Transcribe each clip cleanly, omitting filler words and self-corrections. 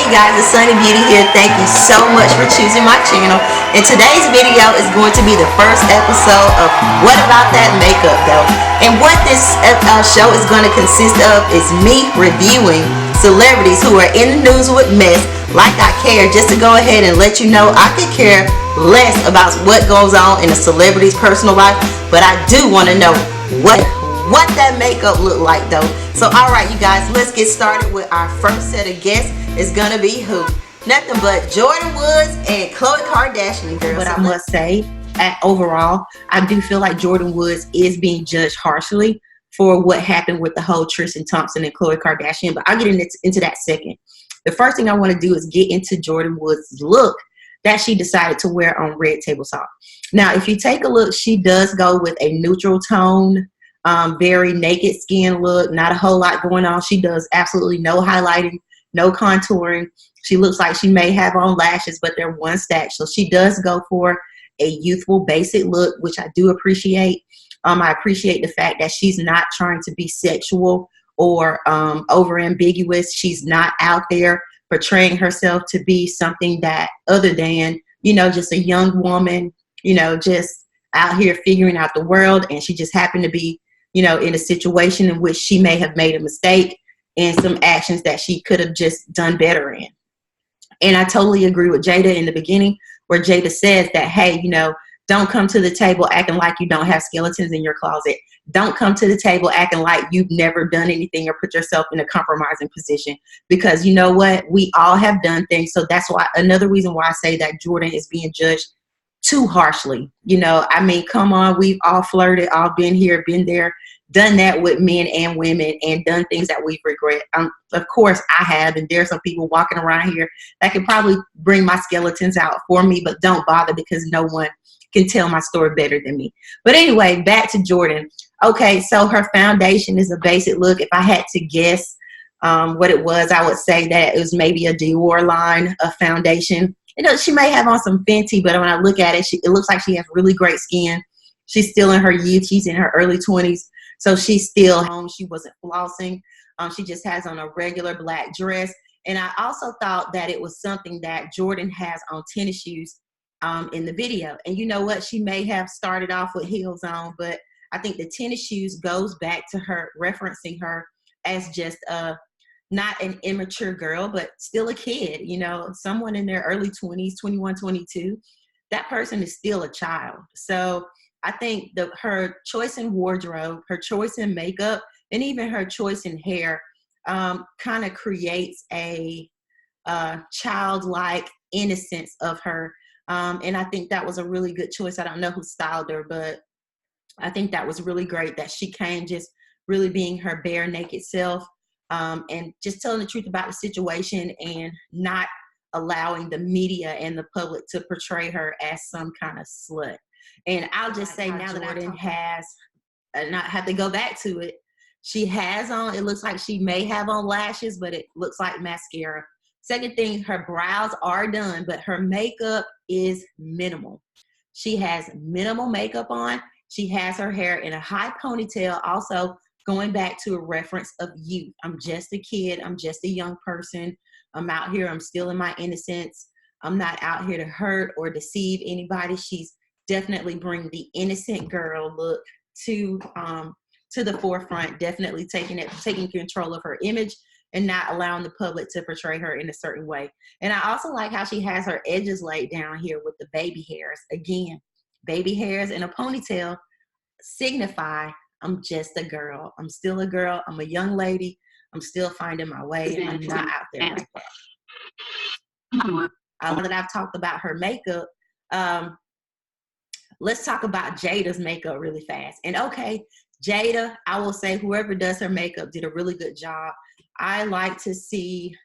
you guys, it's Sunny Beauty here. Thank you so much for choosing my channel. And today's video is going to be the first episode of What About That Makeup though. And what this show is going to consist of is me reviewing celebrities who are in the news with mess like I care, just to go ahead and let you know I could care less about what goes on in a celebrity's personal life, but I do want to know what that makeup look like though. So alright you guys, let's get started with our first set of guests. It's gonna be who? Nothing but Jordan Woods and Khloe Kardashian, girl. But I must say, overall, I do feel like Jordan Woods is being judged harshly for what happened with the whole Tristan Thompson and Khloe Kardashian, but I'll get into that second. The first thing I want to do is get into Jordan Woods' look that she decided to wear on Red Table Talk. Now, if you take a look, she does go with a neutral tone, very naked skin look, not a whole lot going on. She does absolutely no highlighting, no contouring. She looks like she may have on lashes, but they're one stack. So she does go for a youthful, basic look, which I do appreciate. I appreciate the fact that she's not trying to be sexual or over ambiguous. She's not out there portraying herself to be something that other than, you know, just a young woman, you know, just out here figuring out the world. And she just happened to be, you know, in a situation in which she may have made a mistake and some actions that she could have just done better in. And I totally agree with Jada in the beginning, where Jada says that, hey, you know, don't come to the table acting like you don't have skeletons in your closet. Don't come to the table acting like you've never done anything or put yourself in a compromising position. Because you know what? We all have done things. So that's why, another reason why I say that Jordan is being judged too harshly. You know, I mean, come on, we've all flirted, all been here, been there, done that with men and women, and done things that we regret. Of course, I have, and there are some people walking around here that can probably bring my skeletons out for me, but don't bother because no one can tell my story better than me. But anyway, back to Jordan. Okay, so her foundation is a basic look. If I had to guess what it was, I would say that it was maybe a Dior line of foundation. You know, she may have on some Fenty, but when I look at it, it looks like she has really great skin. She's still in her youth. She's in her early 20s. So she's still home. She wasn't flossing. She just has on a regular black dress. And I also thought that it was something that Jordan has on tennis shoes in the video. And you know what? She may have started off with heels on, but I think the tennis shoes goes back to her referencing her as just not an immature girl, but still a kid, you know, someone in their early 20s, 21, 22. That person is still a child. So I think her choice in wardrobe, her choice in makeup, and even her choice in hair kind of creates a childlike innocence of her. And I think that was a really good choice. I don't know who styled her, but I think that was really great that she came just really being her bare naked self and just telling the truth about the situation and not allowing the media and the public to portray her as some kind of slut. And I'll just say now that Jordan has, not have to go back to it, she has on, it looks like she may have on lashes, but it looks like mascara. Second thing, her brows are done, but her makeup is minimal. She has minimal makeup on. She has her hair in a high ponytail, also going back to a reference of youth. I'm just a kid. I'm just a young person. I'm out here. I'm still in my innocence. I'm not out here to hurt or deceive anybody. She's definitely bring the innocent girl look to the forefront, definitely taking control of her image and not allowing the public to portray her in a certain way. And I also like how she has her edges laid down here with the baby hairs. Again, baby hairs in a ponytail signify I'm just a girl. I'm still a girl. I'm a young lady. I'm still finding my way. I'm not out there like that. Now that I've talked about her makeup, let's talk about Jada's makeup really fast. And okay, Jada, I will say whoever does her makeup did a really good job. I like to see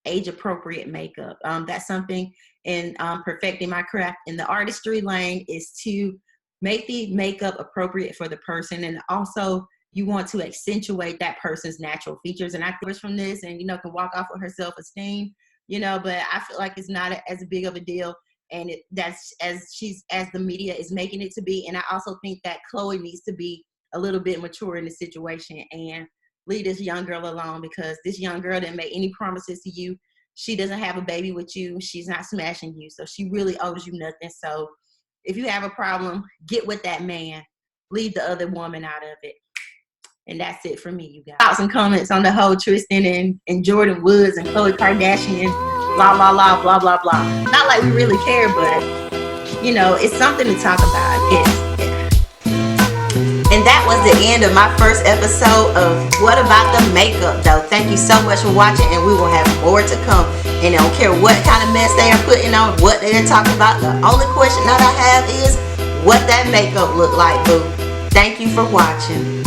age-appropriate makeup. That's something in perfecting my craft in the artistry lane is to make the makeup appropriate for the person. And also you want to accentuate that person's natural features. And I think from this and, you know, can walk off with her self-esteem, you know, but I feel like it's not as big of a deal. And that's as the media is making it to be. And I also think that Khloe needs to be a little bit mature in the situation and leave this young girl alone, because this young girl didn't make any promises to you. She doesn't have a baby with you. She's not smashing you. So she really owes you nothing. So if you have a problem, get with that man. Leave the other woman out of it. And that's it for me, you guys. Thoughts and comments on the whole Tristan and Jordan Woods and Khloe Kardashian, blah, blah, blah, blah, blah, blah. Not like we really care, but, you know, it's something to talk about. Yeah. And that was the end of my first episode of What About the Makeup, though. Thank you so much for watching, and we will have more to come. And I don't care what kind of mess they are putting on, what they're talking about. The only question that I have is what that makeup look like, boo. Thank you for watching.